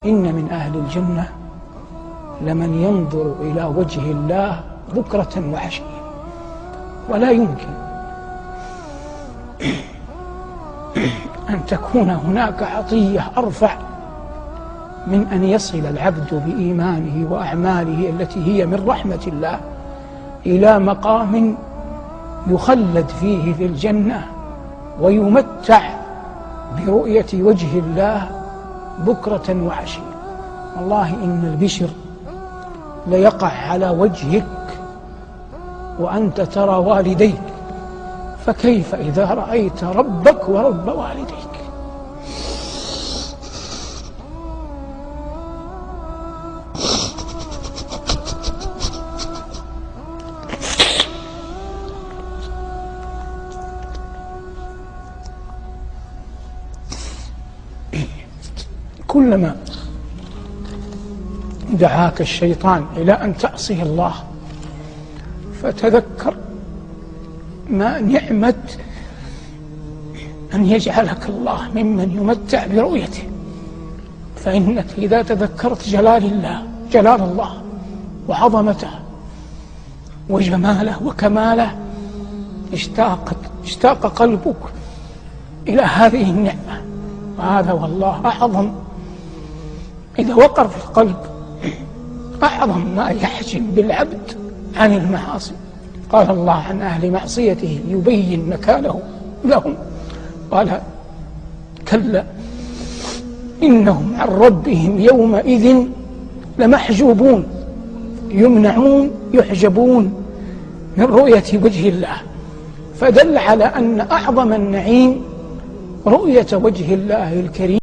إن من أهل الجنة لمن ينظر إلى وجه الله بكرة وعشية، ولا يمكن أن تكون هناك عطية أرفع من أن يصل العبد بإيمانه وأعماله التي هي من رحمة الله إلى مقام يخلد فيه في الجنة ويمتع برؤية وجه الله بكرة وعشية. والله إن البشر ليقع على وجهك وأنت ترى والديك، فكيف إذا رأيت ربك ورب والديك؟ كلما دعاك الشيطان إلى أن تعصي الله فتذكر ما نعمة أن يجعلك الله ممن يمتع برؤيته، فإنك إذا تذكرت جلال الله وعظمته وجماله وكماله اشتاق قلبك إلى هذه النعمة. وهذا والله أعظم، إذا وقر في القلب أعظم ما يحجب بالعبد عن المعاصي. قال الله عن أهل معصيته يبين مكانه لهم، قال كلا إنهم عن ربهم يومئذ لمحجوبون، يمنعون يحجبون من رؤية وجه الله، فدل على أن أعظم النعيم رؤية وجه الله الكريم.